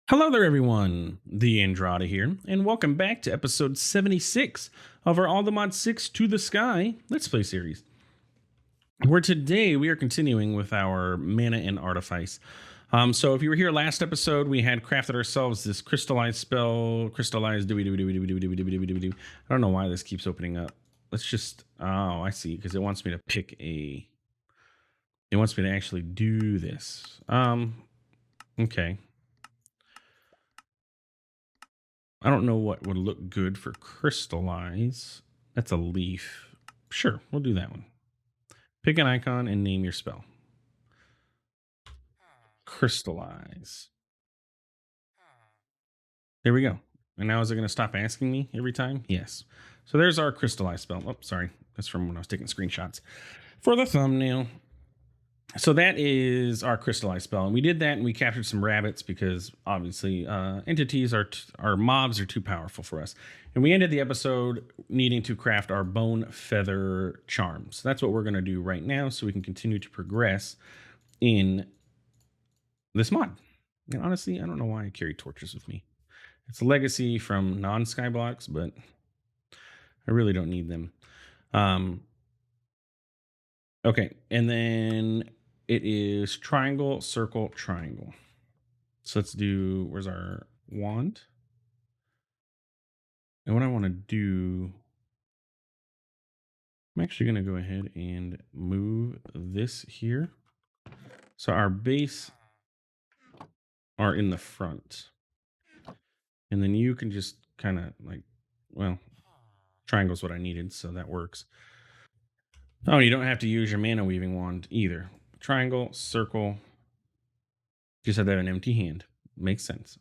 Hello there, everyone. TheAndrata here, and welcome back to episode 76 of our All the Mod 6 to the Sky Let's Play series. Where today we are continuing with our Mana and Artifice. So if you were here last episode, we had crafted ourselves this crystallized spell, crystallized do. I don't know why this keeps opening up. Let's just, oh, I see, because it wants me to pick a, it wants me to actually do this. Okay. I don't know what would look good for crystallize. That's a leaf. Sure, we'll do that one. Pick an icon and name your spell. Crystallize. There we go. And now is it going to stop asking me every time? Yes. So there's our crystallize spell. Oh, sorry. That's from when I was taking screenshots for the thumbnail. So that is our crystallized spell, and we did that, and we captured some rabbits because obviously entities our mobs are too powerful for us. And we ended the episode needing to craft our bone feather charm. So that's what we're going to do right now, so we can continue to progress in this mod. And honestly, I don't know why I carry torches with me. It's a legacy from non-Skyblocks, but I really don't need them. Okay, and then it is triangle, circle, triangle. So let's do, where's our wand? And what I want to do, I'm actually going to go ahead and move this here. So our base are in the front. And then you can just kind of like, well, triangle's what I needed, so that works. Oh, you don't have to use your mana weaving wand either. Triangle, circle, just have to have an empty hand. Makes sense.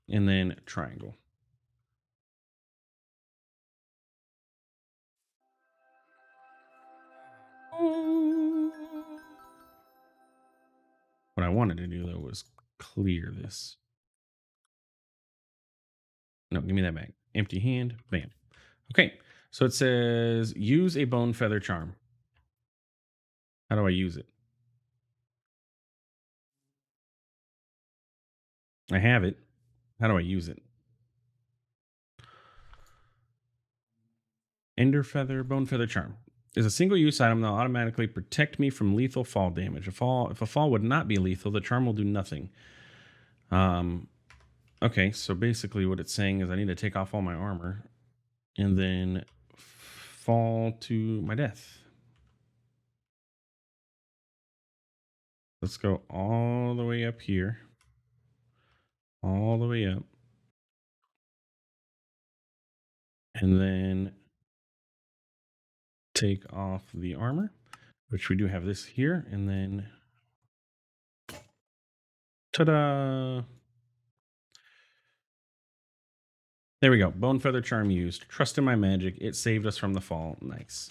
And then triangle. What I wanted to do though was clear this. No, give me that back. Empty hand, bam. Okay, so it says use a bone feather charm. How do I use it? I have it. How do I use it? Ender feather, bone feather charm is a single use item that will automatically protect me from lethal fall damage. If a fall would not be lethal, the charm will do nothing. Okay, so basically what it's saying is I need to take off all my armor and then fall to my death. Let's go all the way up here. All the way up. And then take off the armor, which we do have this here. And then, ta-da! There we go. Bone feather charm used. Trust in my magic. It saved us from the fall. Nice.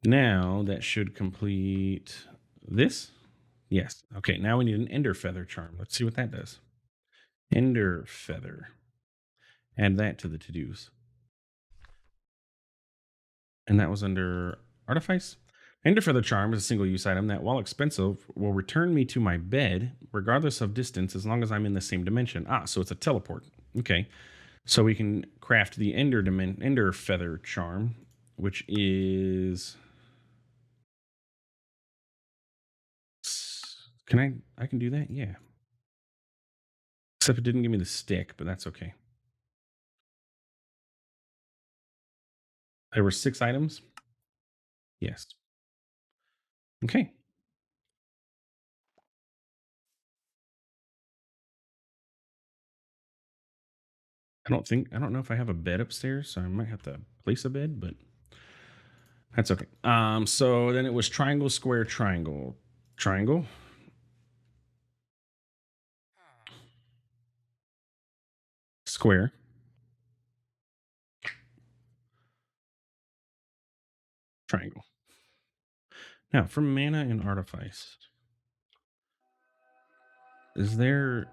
Now that should complete this. Yes. Okay, now we need an ender feather charm. Let's see what that does. Ender feather. Add that to the to-dos. And that was under Artifice. Ender feather charm is a single use item that, while expensive, will return me to my bed regardless of distance as long as I'm in the same dimension. Ah, so it's a teleport. Okay. So we can craft the ender feather charm, which is, can I can do that? Yeah. Except it didn't give me the stick, but that's okay. There were 6 items. Yes. Okay. I don't know if I have a bed upstairs, so I might have to place a bed, but that's okay. So then it was triangle, square, triangle, triangle. Square. Triangle. Now, from Mana and Artifice, is there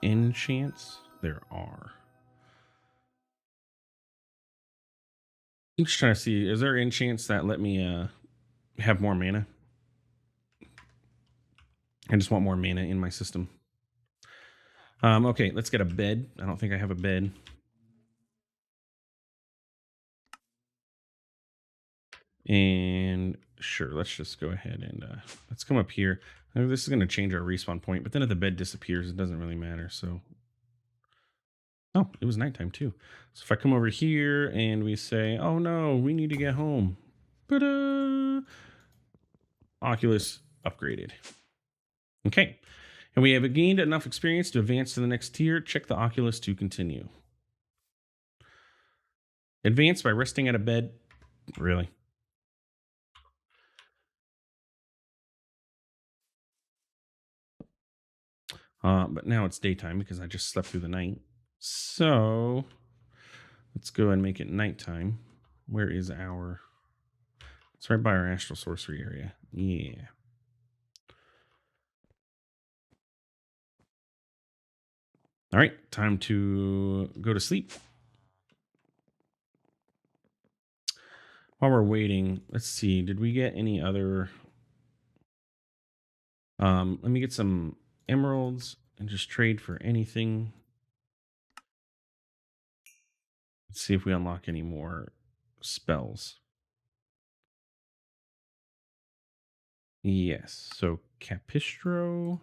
enchants? There are. I'm just trying to see, is there enchants that let me have more mana? I just want more mana in my system. Okay, let's get a bed. I don't think I have a bed. And sure, let's just go ahead and let's come up here. This is going to change our respawn point, but then if the bed disappears, it doesn't really matter. So, oh, it was nighttime too. So if I come over here and we say, oh no, we need to get home. Ta-da! Oculus upgraded. Okay. And we have gained enough experience to advance to the next tier. Check the Oculus to continue. Advance by resting at a bed. Really? But now it's daytime because I just slept through the night. So let's go and make it nighttime. Where is our... It's right by our astral sorcery area. Yeah. All right, time to go to sleep. While we're waiting, let's see. Did we get any other... let me get some emeralds and just trade for anything. Let's see if we unlock any more spells. Yes. So Capistro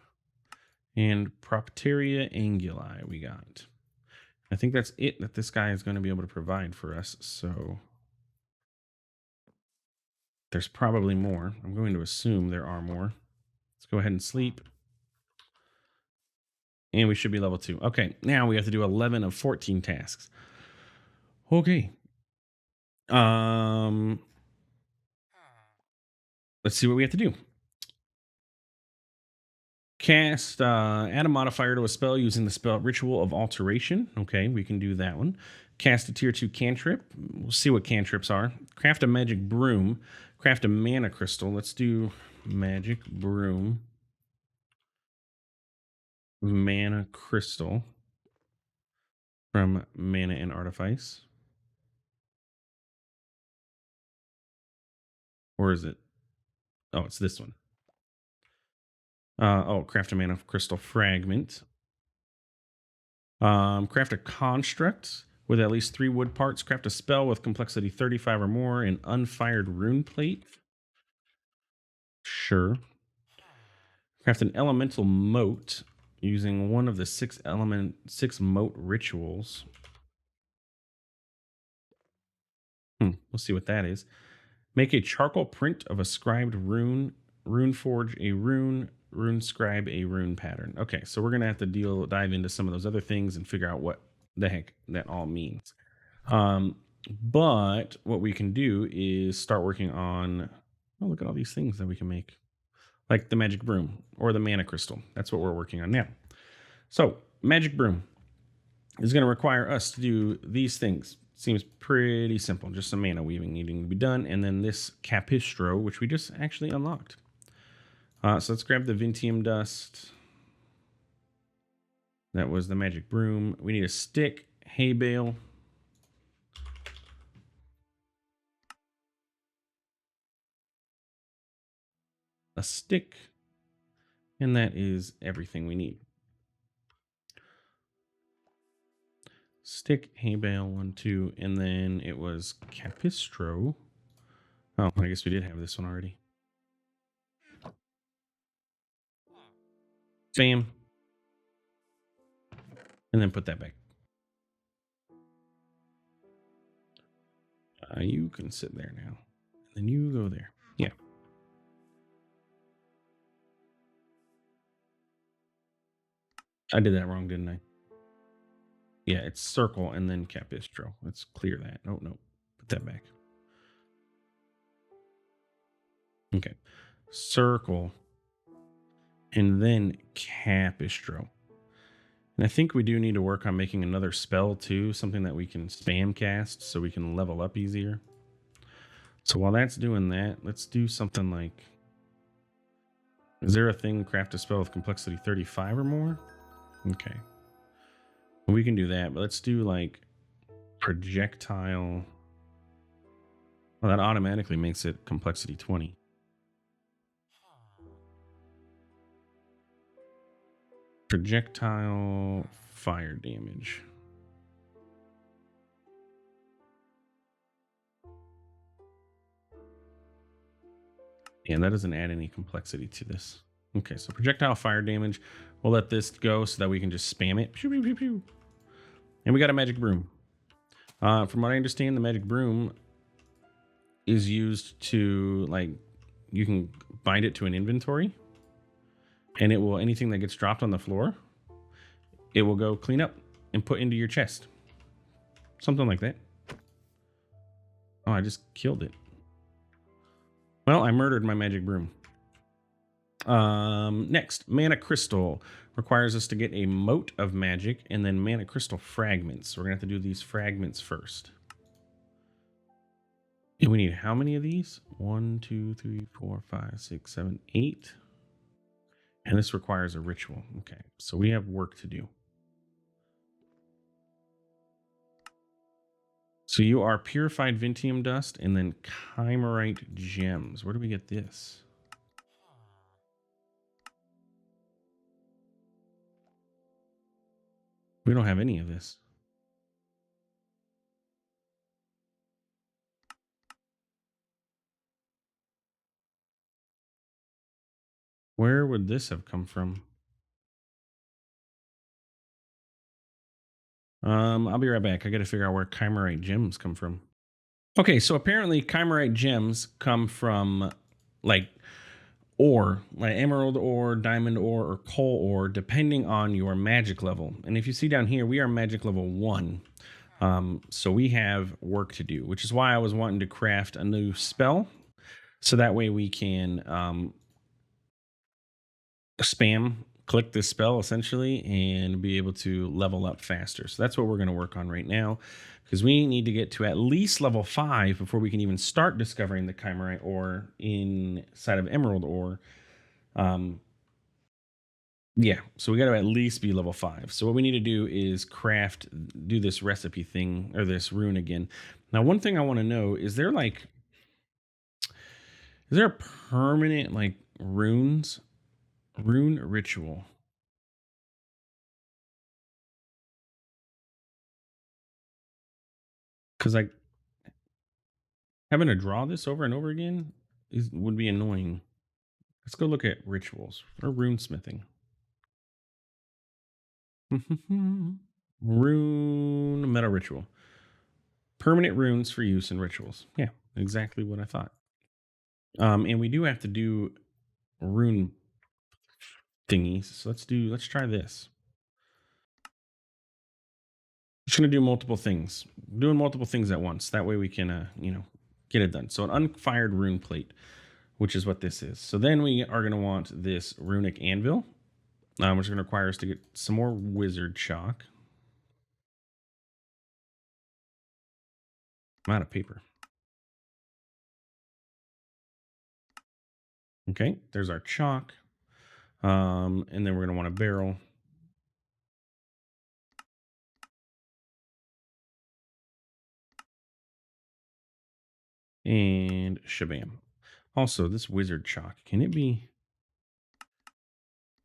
and Propteria Anguli we got. I think that's it that this guy is going to be able to provide for us. So there's probably more. I'm going to assume there are more. Let's go ahead and sleep. And we should be level 2. Okay, now we have to do 11 of 14 tasks. Okay. Let's see what we have to do. Cast, add a modifier to a spell using the spell Ritual of Alteration. Okay, we can do that one. Cast a tier 2 cantrip. We'll see what cantrips are. Craft a magic broom. Craft a mana crystal. Let's do magic broom. Mana crystal from Mana and Artifice. Or is it? Oh, it's this one. Craft a mana crystal fragment. Craft a construct with at least 3 wood parts. Craft a spell with complexity 35 or more and unfired rune plate. Sure. Craft an elemental moat using one of the 6 moat rituals. We'll see what that is. Make a charcoal print of a scribed rune. Rune forge a rune. Rune scribe a rune pattern. Okay, so we're gonna have to dive into some of those other things and figure out what the heck that all means. But what we can do is start working on. Oh, look at all these things that we can make, like the magic broom or the mana crystal. That's what we're working on now. So magic broom is going to require us to do these things. Seems pretty simple. Just some mana weaving needing to be done, and then this Capistro, which we just actually unlocked. So let's grab the Vintium dust. That was the magic broom. We need a stick, hay bale. A stick, and that is everything we need. Stick, hay bale, 1, 2, and then it was Capistro. Oh, I guess we did have this one already. Bam. And then put that back. You can sit there now. And then you go there. Yeah. I did that wrong, didn't I? Yeah, it's circle and then Capistro. Let's clear that. Oh, no. Put that back. Okay. Circle and then Capistro. And I think we do need to work on making another spell too, something that we can spam cast so we can level up easier. So while that's doing that, let's do something like... Is there a thing, craft a spell with complexity 35 or more? Okay. We can do that, but let's do like projectile. Well, that automatically makes it complexity 20. Projectile fire damage. And that doesn't add any complexity to this. Okay, so projectile fire damage. We'll let this go so that we can just spam it. Pew, pew, pew, pew. And we got a magic broom. From what I understand, the magic broom is used to, like, you can bind it to an inventory, and it will, anything that gets dropped on the floor, it will go clean up and put into your chest. Something like that. Oh, I just killed it. Well, I murdered my magic broom. Next, mana crystal requires us to get a mote of magic and then mana crystal fragments. So we're gonna have to do these fragments first. And we need how many of these? 1, 2, 3, 4, 5, 6, 7, 8. And this requires a ritual. Okay, so we have work to do. So you are purified Vintium dust and then Chimerite gems. Where do we get this? We don't have any of this. Where would this have come from? I'll be right back. I got to figure out where Chimerite gems come from. Okay, so apparently Chimerite gems come from, like, ore, like emerald ore, diamond ore, or coal ore, depending on your magic level. And if you see down here, we are magic level 1. So we have work to do, which is why I was wanting to craft a new spell. So that way we can click this spell essentially and be able to level up faster. So that's what we're going to work on right now, because we need to get to at least level 5 before we can even start discovering the Chimerite ore inside of emerald ore. Yeah, so we got to at least be level 5. So what we need to do is do this recipe thing, or this rune again. Now, one thing I want to know, is there a permanent, like, rune ritual? Because, like, having to draw this over and over again would be annoying. Let's go look at rituals or rune smithing. Rune metal ritual. Permanent runes for use in rituals. Yeah, exactly what I thought. And we do have to do rune thingies. So let's try this. Just gonna do multiple things. Doing multiple things at once. That way we can get it done. So an unfired rune plate, which is what this is. So then we are gonna want this runic anvil, which is gonna require us to get some more wizard chalk. I'm out of paper. Okay, there's our chalk. And then we're gonna want a barrel. And shabam. Also, this wizard chalk, can it be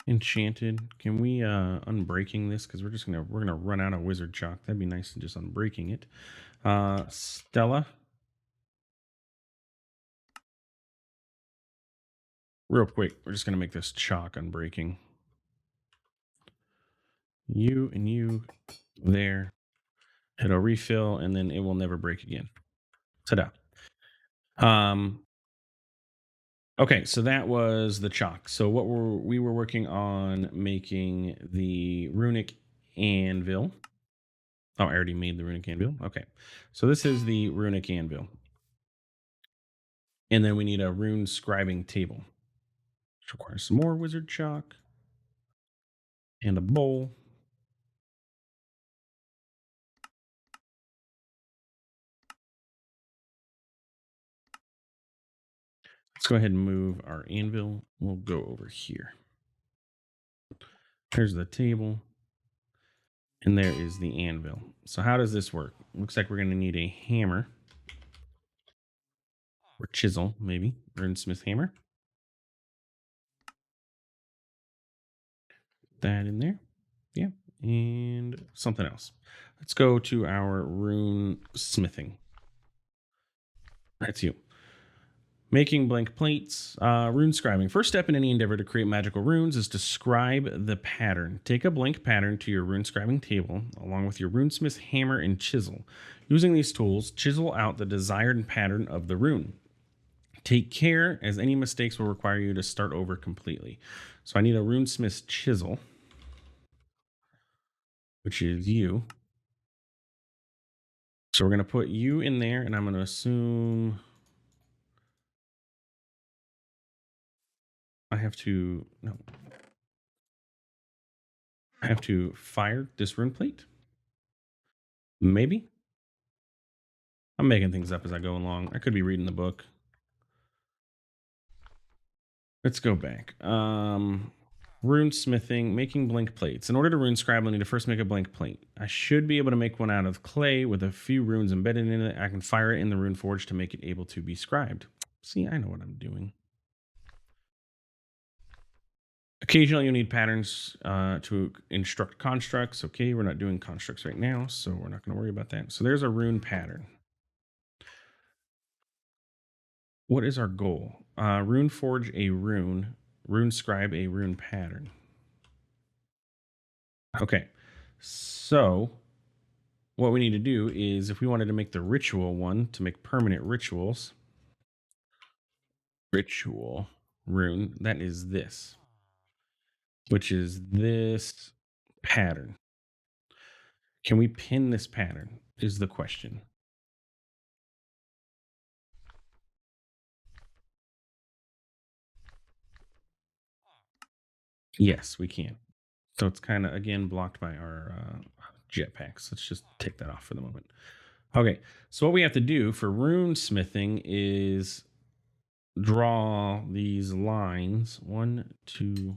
enchanted? Can we unbreaking this? Because we're gonna run out of wizard chalk. That'd be nice to just unbreaking it. Stella. Real quick, we're just gonna make this chalk unbreaking. You and you there. It'll refill and then it will never break again. Ta-da. Okay, so that was the chalk. So we were working on making the runic anvil. Oh, I already made the runic anvil. Okay, so this is the runic anvil, and then we need a rune scribing table, which requires some more wizard chalk and a bowl. Let's go ahead and move our anvil. We'll go over here. There's the table. And there is the anvil. So how does this work? Looks like we're going to need a hammer. Or chisel, maybe. Runesmith hammer. that in there. Yeah. And something else. Let's go to our rune smithing. That's you. Making blank plates, rune scribing. First step in any endeavor to create magical runes is to scribe the pattern. Take a blank pattern to your rune scribing table, along with your runesmith's hammer and chisel. Using these tools, chisel out the desired pattern of the rune. Take care, as any mistakes will require you to start over completely. So I need a runesmith's chisel, which is you. So we're going to put you in there, and I'm going to assume I have to, no, I have to fire this rune plate. Maybe. I'm making things up as I go along. I could be reading the book. Let's go back. Rune smithing, making blank plates. In order to rune scribe, I need to first make a blank plate. I should be able to make one out of clay with a few runes embedded in it. I can fire it in the rune forge to make it able to be scribed. See, I know what I'm doing. Occasionally, you'll need patterns to instruct constructs. Okay, we're not doing constructs right now, so we're not going to worry about that. So there's a rune pattern. What is our goal? Rune forge a rune, rune scribe a rune pattern. Okay, so what we need to do is, if we wanted to make the ritual one to make permanent rituals, ritual rune, that is this, which is this pattern. Can we pin this pattern is the question. Yes, we can. So it's kind of, again, blocked by our jetpacks. Let's just take that off for the moment. Okay, so what we have to do for rune smithing is draw these lines. 1, 2.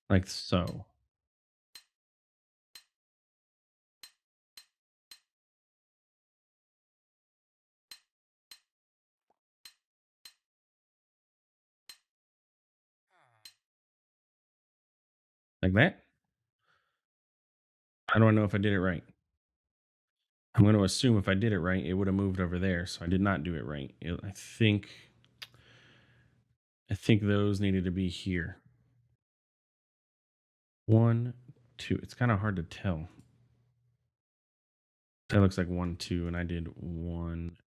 Like so. Like that. How do I know if I did it right? I'm going to assume if I did it right, it would have moved over there. So I did not do it right. I think those needed to be here. 1, 2. It's kind of hard to tell. That looks like 1, 2, and I did 1,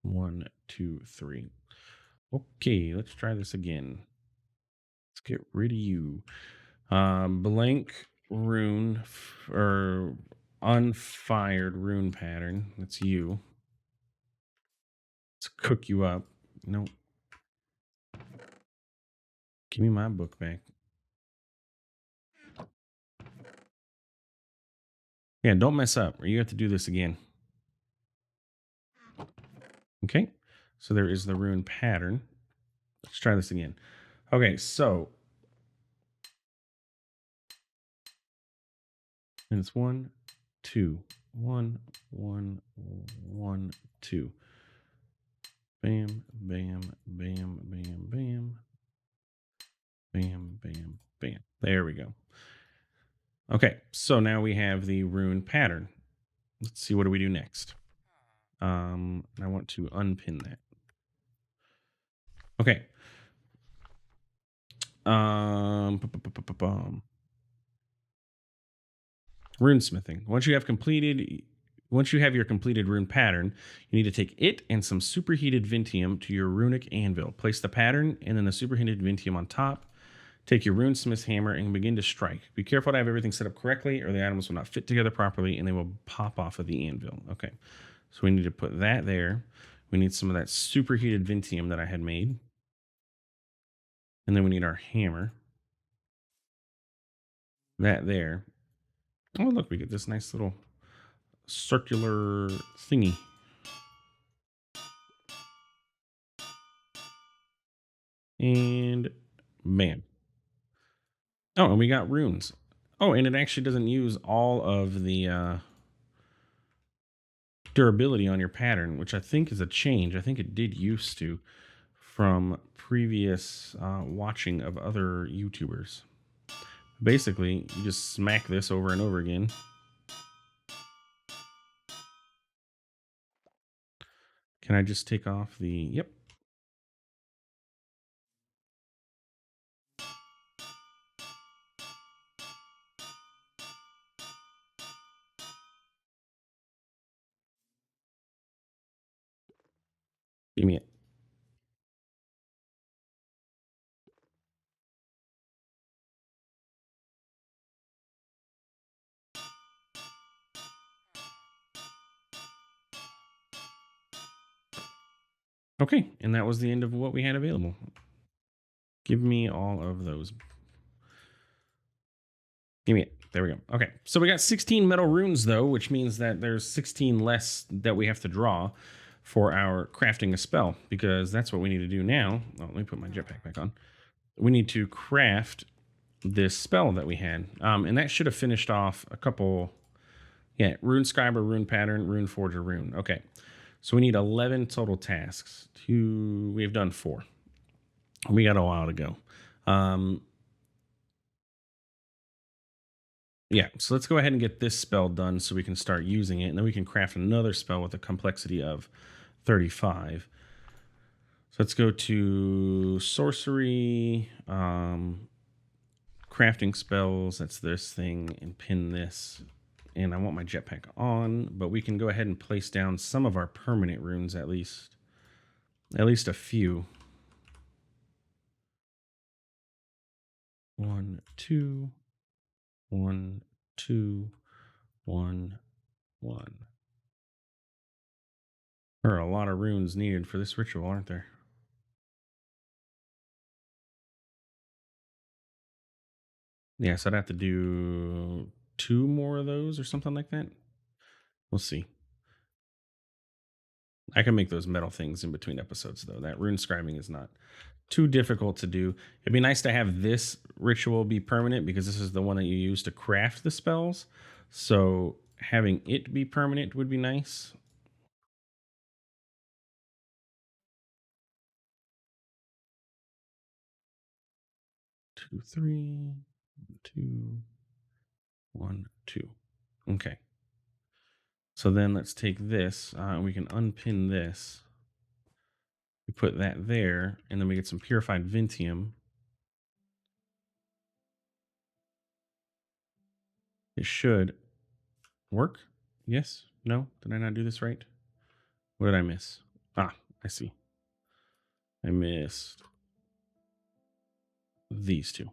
1, 2, 3. Okay, let's try this again. Let's get rid of you. Blank rune or unfired rune pattern. That's you. Let's cook you up. Nope. Give me my book back. Yeah, don't mess up or you have to do this again. Okay, so there is the rune pattern. Let's try this again. Okay, so and it's 1, 2, 1, 1, 1, 2. Bam, bam, bam, bam, bam. Bam, bam, bam. There we go. Okay, so now we have the rune pattern. Let's see, what do we do next? I want to unpin that. Okay. Rune smithing. Once you have your completed rune pattern, you need to take it and some superheated vintium to your runic anvil. Place the pattern and then the superheated vintium on top. Take your runesmith's hammer and begin to strike. Be careful to have everything set up correctly or the items will not fit together properly and they will pop off of the anvil. Okay, so we need to put that there. We need some of that superheated vintium that I had made. And then we need our hammer. That there. Oh, look, we get this nice little circular thingy. And bam. Oh, and we got runes. Oh, and it actually doesn't use all of the durability on your pattern, which I think is a change. I think it did used to from previous watching of other YouTubers. Basically, you just smack this over and over again. Can I just take off the... Yep. Give me it. Okay, and that was the end of what we had available. Give me all of those. Give me it. There we go. Okay, so we got 16 metal runes, though, which means that there's 16 less that we have to draw for our crafting a spell, because that's what we need to do now. Oh, let me put my jetpack back on. We need to craft this spell that we had, and that should have finished off a couple... Yeah, Rune Scriber, Rune Pattern, Rune Forger, Rune. Okay, so we need 11 total tasks. We've done 4. We got a while to go. Yeah, so let's go ahead and get this spell done so we can start using it, and then we can craft another spell with a complexity of 35. So let's go to sorcery, crafting spells. That's this thing, and pin this. And I want my jetpack on, but we can go ahead and place down some of our permanent runes, at least a few. 1, 2, 1, 2, 1, 1. There are a lot of runes needed for this ritual, aren't there? Yeah, so I'd have to do 2 more of those or something like that. We'll see. I can make those metal things in between episodes, though. That rune scribing is not too difficult to do. It'd be nice to have this ritual be permanent, because this is the one that you use to craft the spells. So having it be permanent would be nice. Two, 3, 2, 1, 2. Okay. So then let's take this. We can unpin this. We put that there, and then we get some purified Vintium. It should work. Yes? No? Did I not do this right? What did I miss? Ah, I see. I missed these 2.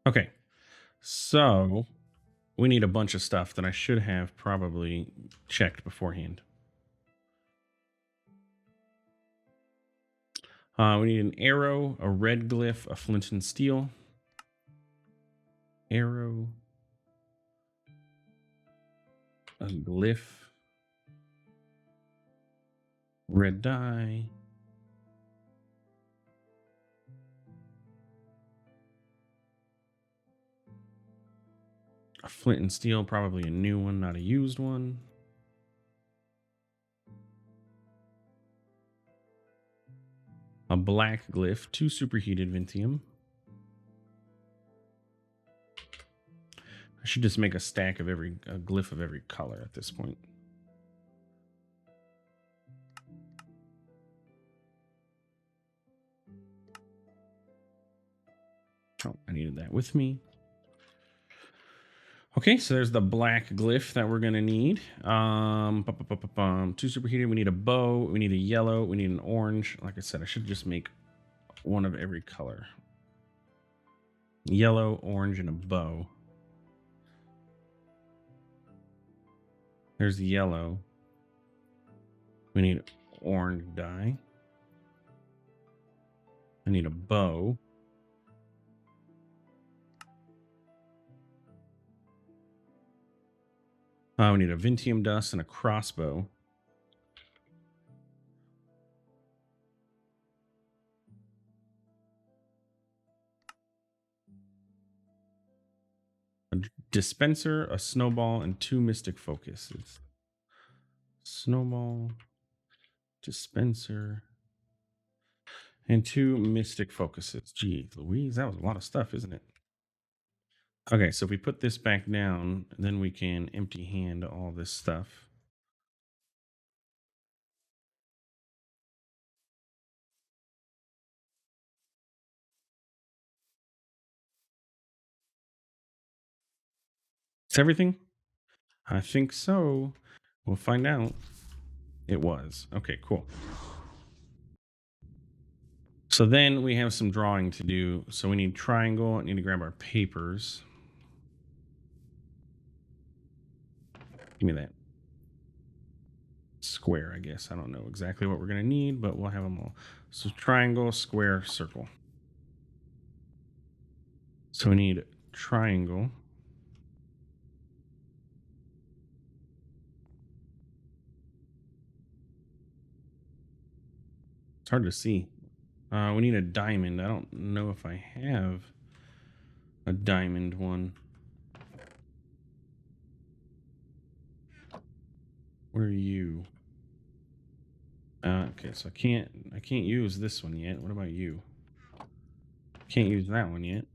Okay. So we need a bunch of stuff that I should have probably checked beforehand. We need an arrow, a red glyph, a flint and steel. Arrow, a glyph, red dye, a flint and steel, probably a new one, not a used one. A black glyph, 2 superheated Vintium. I should just make a stack of a glyph of every color at this point. Oh, I needed that with me. Okay, so there's the black glyph that we're gonna need. 2 superheated. We need a bow. We need a yellow. We need an orange. Like I said, I should just make one of every color. Yellow, orange, and a bow. There's the yellow. We need orange dye. I need a bow. We need a Vintium dust and a crossbow. A dispenser, a snowball, and 2 mystic focuses. Snowball, dispenser, and 2 mystic focuses. Gee, Louise, that was a lot of stuff, isn't it? Okay, so if we put this back down, then we can empty hand all this stuff. It's everything? I think so. We'll find out. It was. Okay, cool. So then we have some drawing to do. So we need triangle. I need to grab our papers. Give me that. Square, I guess. I don't know exactly what we're going to need, but we'll have them all. So triangle, square, circle. So we need triangle. It's hard to see. We need a diamond. I don't know if I have a diamond one. Where are you? Okay, so I can't use this one yet. What about you? Can't use that one yet.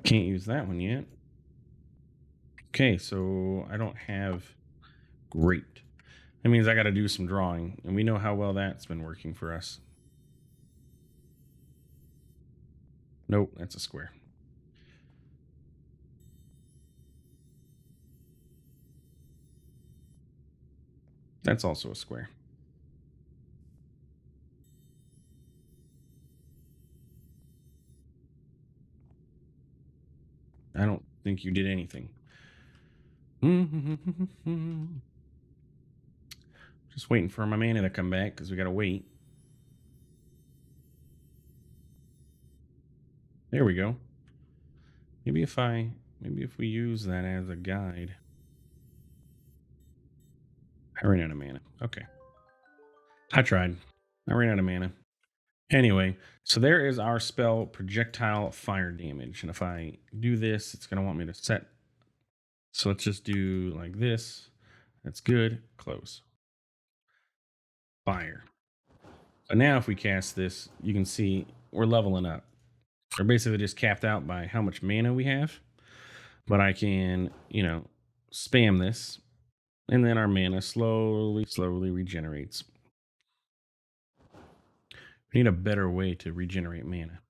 Can't use that one yet. Okay, so I don't have. Great. That means I got to do some drawing, and we know how well that's been working for us. Nope, that's a square. That's also a square. I don't think you did anything. Just waiting for my mana to come back because we got to wait. There we go. Maybe if we use that as a guide. I ran out of mana. Okay. I tried. I ran out of mana. Anyway, so there is our spell, projectile fire damage. And if I do this, it's going to want me to set. So let's just do like this. That's good. Close. Fire. So now if we cast this, you can see we're leveling up. We're basically just capped out by how much mana we have. But I can, spam this. And then our mana slowly regenerates. We need a better way to regenerate mana.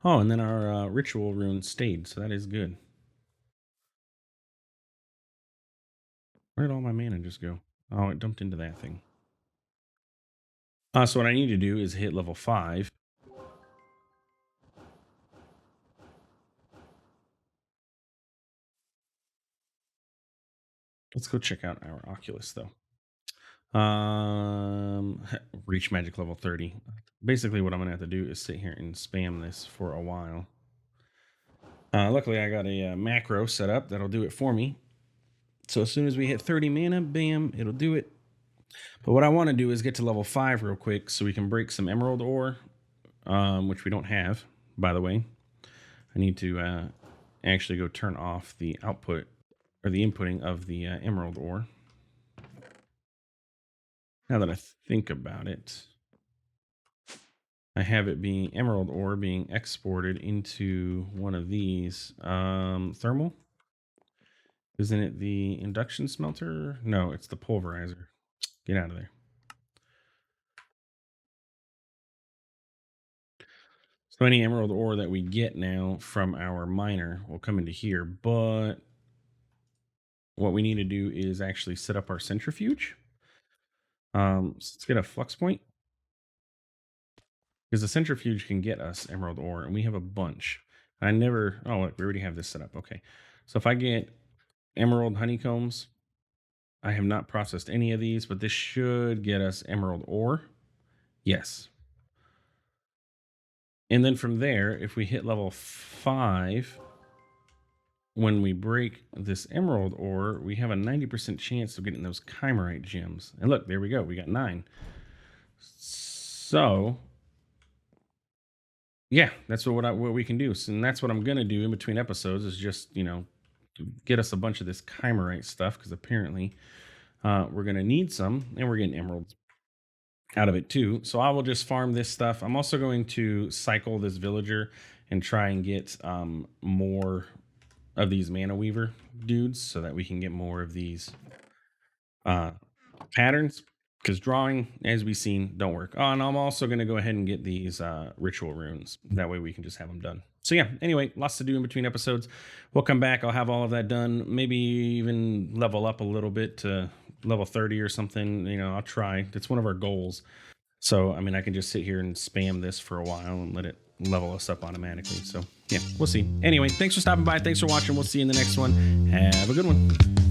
Oh, and then our ritual rune stayed, so that is good. Where did all my mana just go? Oh, it dumped into that thing. So what I need to do is hit level 5. Let's go check out our Oculus, though. Reach magic level 30. Basically, what I'm going to have to do is sit here and spam this for a while. Luckily, I got a macro set up that'll do it for me. So as soon as we hit 30 mana, bam, it'll do it. But what I want to do is get to level 5 real quick so we can break some emerald ore, which we don't have, by the way. I need to actually go turn off the output or the inputting of the emerald ore. Now that I think about it, I have it being emerald ore being exported into one of these thermal. Isn't it the induction smelter? No, it's the pulverizer. Get out of there. So any emerald ore that we get now from our miner will come into here, but what we need to do is actually set up our centrifuge. So let's get a flux point. Because the centrifuge can get us emerald ore, and we have a bunch. Oh, we already have this set up. Okay. So if I get emerald honeycombs, I have not processed any of these, but this should get us emerald ore. Yes. And then from there, if we hit level 5, when we break this emerald ore, we have a 90% chance of getting those chimerite gems. And look, there we go. We got 9. So yeah, that's what we can do. So, and that's what I'm gonna do in between episodes is just get us a bunch of this chimerite stuff because apparently we're gonna need some, and we're getting emeralds out of it too. So I will just farm this stuff. I'm also going to cycle this villager and try and get more of these mana weaver dudes so that we can get more of these uh, patterns, because drawing, as we've seen, don't work. Oh, and I'm also going to go ahead and get these ritual runes. That way we can just have them done. So yeah, anyway, lots to do in between episodes. We'll come back. I'll have all of that done. Maybe even level up a little bit to level 30 or something. I'll try. It's one of our goals. So, I mean, I can just sit here and spam this for a while and let it level us up automatically. So yeah, we'll see. Anyway, thanks for stopping by. Thanks for watching. We'll see you in the next one. Have a good one.